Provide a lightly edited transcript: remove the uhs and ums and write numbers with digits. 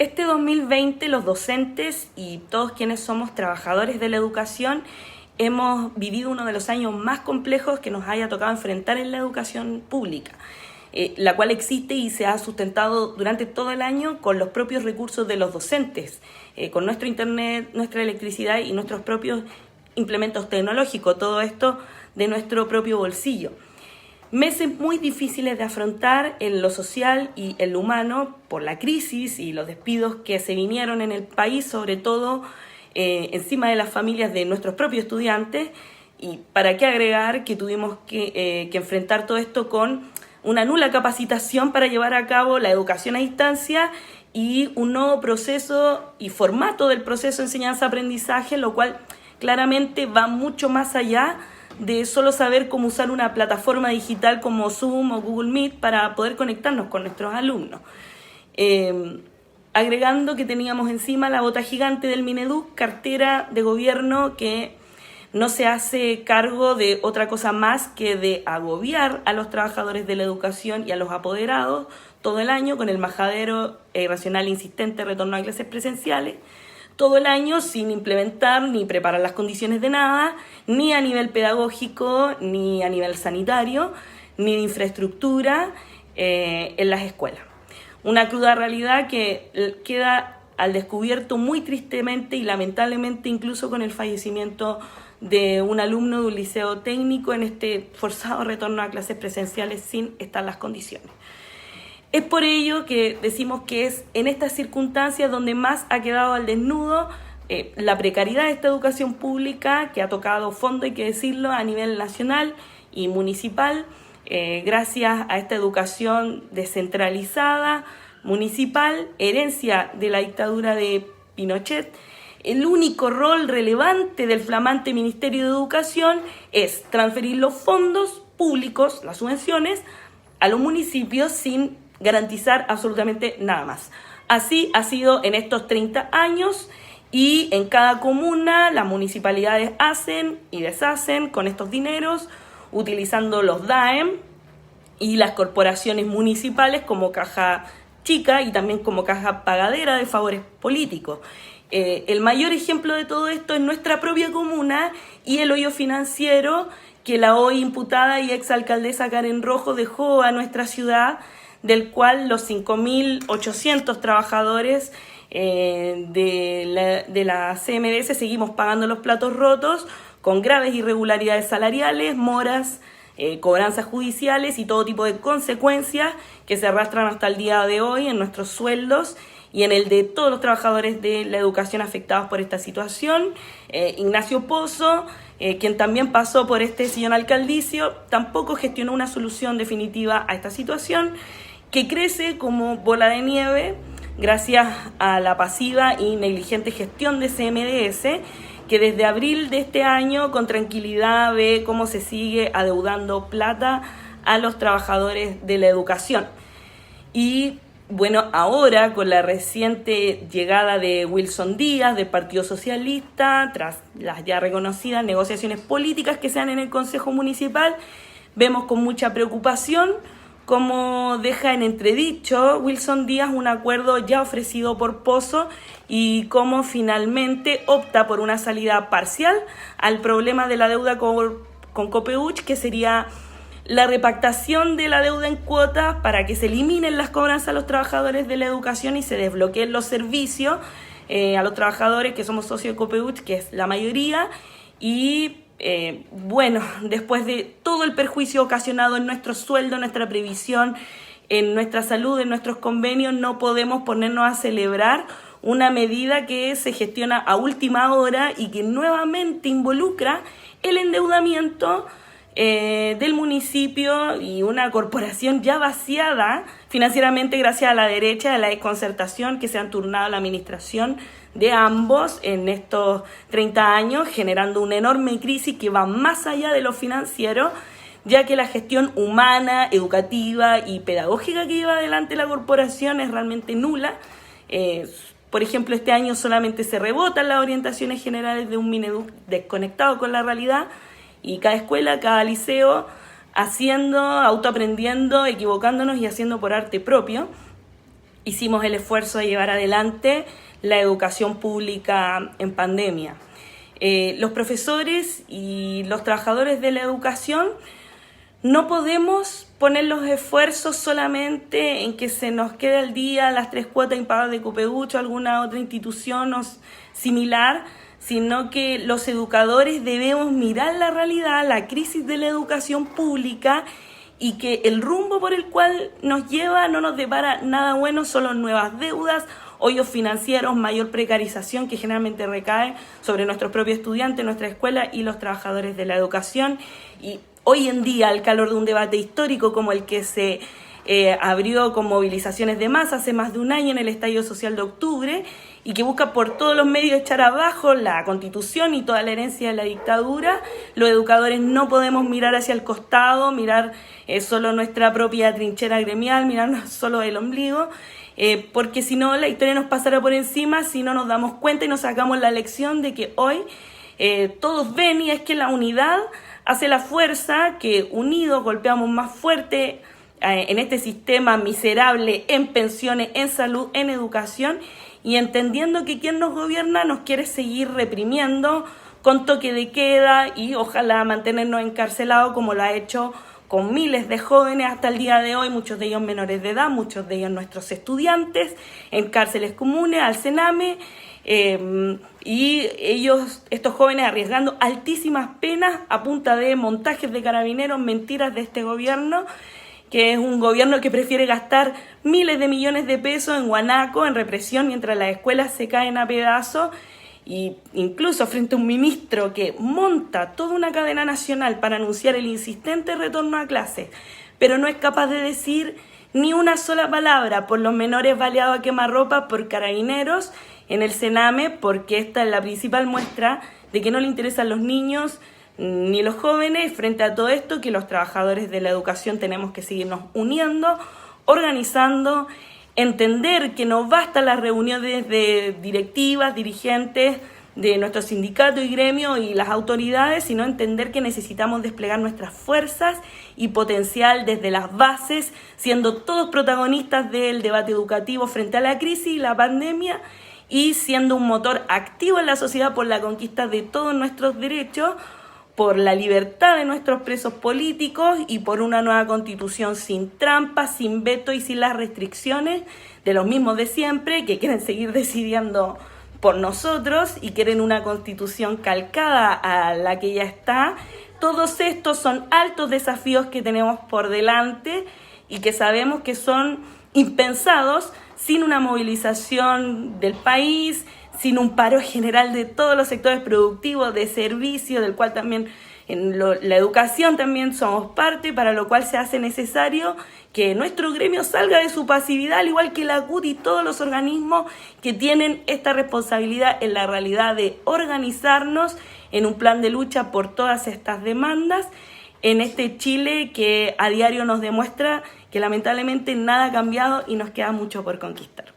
Este 2020 los docentes y todos quienes somos trabajadores de la educación hemos vivido uno de los años más complejos que nos haya tocado enfrentar en la educación pública, la cual existe y se ha sustentado durante todo el año con los propios recursos de los docentes, con nuestro internet, nuestra electricidad y nuestros propios implementos tecnológicos, todo esto de nuestro propio bolsillo. Meses muy difíciles de afrontar en lo social y en lo humano por la crisis y los despidos que se vinieron en el país, sobre todo encima de las familias de nuestros propios estudiantes. Y para qué agregar que tuvimos que enfrentar todo esto con una nula capacitación para llevar a cabo la educación a distancia y un nuevo proceso y formato del proceso de enseñanza-aprendizaje, lo cual claramente va mucho más allá de solo saber cómo usar una plataforma digital como Zoom o Google Meet para poder conectarnos con nuestros alumnos. Agregando que teníamos encima la bota gigante del Mineduc, cartera de gobierno que no se hace cargo de otra cosa más que de agobiar a los trabajadores de la educación y a los apoderados todo el año con el majadero irracional e insistente retorno a clases presenciales, todo el año sin implementar ni preparar las condiciones de nada, ni a nivel pedagógico, ni a nivel sanitario, ni de infraestructura en las escuelas. Una cruda realidad que queda al descubierto muy tristemente y lamentablemente incluso con el fallecimiento de un alumno de un liceo técnico en este forzado retorno a clases presenciales sin estar las condiciones. Es por ello que decimos que es en estas circunstancias donde más ha quedado al desnudo la precariedad de esta educación pública que ha tocado fondo, hay que decirlo, a nivel nacional y municipal, gracias a esta educación descentralizada, municipal, herencia de la dictadura de Pinochet. El único rol relevante del flamante Ministerio de Educación es transferir los fondos públicos, las subvenciones, a los municipios sin garantizar absolutamente nada más. Así ha sido en estos 30 años y en cada comuna las municipalidades hacen y deshacen con estos dineros utilizando los DAEM y las corporaciones municipales como caja chica y también como caja pagadera de favores políticos. El mayor ejemplo de todo esto es nuestra propia comuna y el hoyo financiero que la hoy imputada y exalcaldesa Karen Rojo dejó a nuestra ciudad, del cual los 5.800 trabajadores de la CMDS seguimos pagando los platos rotos con graves irregularidades salariales, moras, cobranzas judiciales y todo tipo de consecuencias que se arrastran hasta el día de hoy en nuestros sueldos y en el de todos los trabajadores de la educación afectados por esta situación. Ignacio Pozo, quien también pasó por este sillón alcaldicio, tampoco gestionó una solución definitiva a esta situación que crece como bola de nieve gracias a la pasiva y negligente gestión de CMDS, que desde abril de este año con tranquilidad ve cómo se sigue adeudando plata a los trabajadores de la educación. Y bueno, ahora con la reciente llegada de Wilson Díaz del Partido Socialista, tras las ya reconocidas negociaciones políticas que se dan en el Consejo Municipal, vemos con mucha preocupación cómo deja en entredicho Wilson Díaz un acuerdo ya ofrecido por Pozo y cómo finalmente opta por una salida parcial al problema de la deuda con Copeuch, que sería la repactación de la deuda en cuotas para que se eliminen las cobranzas a los trabajadores de la educación y se desbloqueen los servicios a los trabajadores que somos socios de Copeuch, que es la mayoría. Y bueno, después de todo el perjuicio ocasionado en nuestro sueldo, en nuestra previsión, en nuestra salud, en nuestros convenios, no podemos ponernos a celebrar una medida que se gestiona a última hora y que nuevamente involucra el endeudamiento del municipio y una corporación ya vaciada financieramente gracias a la derecha, a la desconcertación que se han turnado a la administración de ambos en estos 30 años, generando una enorme crisis que va más allá de lo financiero, ya que la gestión humana, educativa y pedagógica que lleva adelante la corporación es realmente nula. Por ejemplo, este año solamente se rebotan las orientaciones generales de un Mineduc desconectado con la realidad y cada escuela, cada liceo haciendo, autoaprendiendo, equivocándonos y haciendo por arte propio. hicimos el esfuerzo de llevar adelante la educación pública en pandemia. Los profesores y los trabajadores de la educación no podemos poner los esfuerzos solamente en que se nos quede al día las 3 cuotas impagadas de Copebuch o alguna otra institución similar, sino que los educadores debemos mirar la realidad, la crisis de la educación pública, y que el rumbo por el cual nos lleva no nos depara nada bueno, solo nuevas deudas, hoyos financieros, mayor precarización que generalmente recae sobre nuestros propios estudiantes, nuestra escuela y los trabajadores de la educación. Y hoy en día, al calor de un debate histórico como el que se abrió con movilizaciones de masa hace más de un año en el estallido social de octubre, y que busca por todos los medios echar abajo la Constitución y toda la herencia de la dictadura, los educadores no podemos mirar hacia el costado, mirar solo nuestra propia trinchera gremial, mirarnos solo el ombligo, porque si no la historia nos pasará por encima si no nos damos cuenta y nos sacamos la lección de que hoy todos ven, y es que la unidad hace la fuerza, que unidos golpeamos más fuerte en este sistema miserable en pensiones, en salud, en educación, y entendiendo que quien nos gobierna nos quiere seguir reprimiendo con toque de queda y ojalá mantenernos encarcelados como lo ha hecho con miles de jóvenes hasta el día de hoy, muchos de ellos menores de edad, muchos de ellos nuestros estudiantes, en cárceles comunes, al Sename, y estos jóvenes arriesgando altísimas penas a punta de montajes de carabineros, mentiras de este gobierno, que es un gobierno que prefiere gastar miles de millones de pesos en guanaco, en represión, mientras las escuelas se caen a pedazos, y incluso frente a un ministro que monta toda una cadena nacional para anunciar el insistente retorno a clases, pero no es capaz de decir ni una sola palabra por los menores baleados a quemarropa por carabineros en el Sename, porque esta es la principal muestra de que no le interesan los niños ni los jóvenes. Frente a todo esto, que los trabajadores de la educación tenemos que seguirnos uniendo, organizando, entender que no basta las reuniones de directivas, dirigentes de nuestro sindicato y gremio y las autoridades, sino entender que necesitamos desplegar nuestras fuerzas y potencial desde las bases, siendo todos protagonistas del debate educativo frente a la crisis y la pandemia, y siendo un motor activo en la sociedad por la conquista de todos nuestros derechos, por la libertad de nuestros presos políticos y por una nueva constitución sin trampas, sin veto y sin las restricciones de los mismos de siempre, que quieren seguir decidiendo por nosotros y quieren una constitución calcada a la que ya está. Todos estos son altos desafíos que tenemos por delante y que sabemos que son impensados sin una movilización del país, sin un paro general de todos los sectores productivos, de servicio, del cual también en la educación también somos parte, para lo cual se hace necesario que nuestro gremio salga de su pasividad, al igual que la CUT y todos los organismos que tienen esta responsabilidad en la realidad de organizarnos en un plan de lucha por todas estas demandas, en este Chile que a diario nos demuestra que lamentablemente nada ha cambiado y nos queda mucho por conquistar.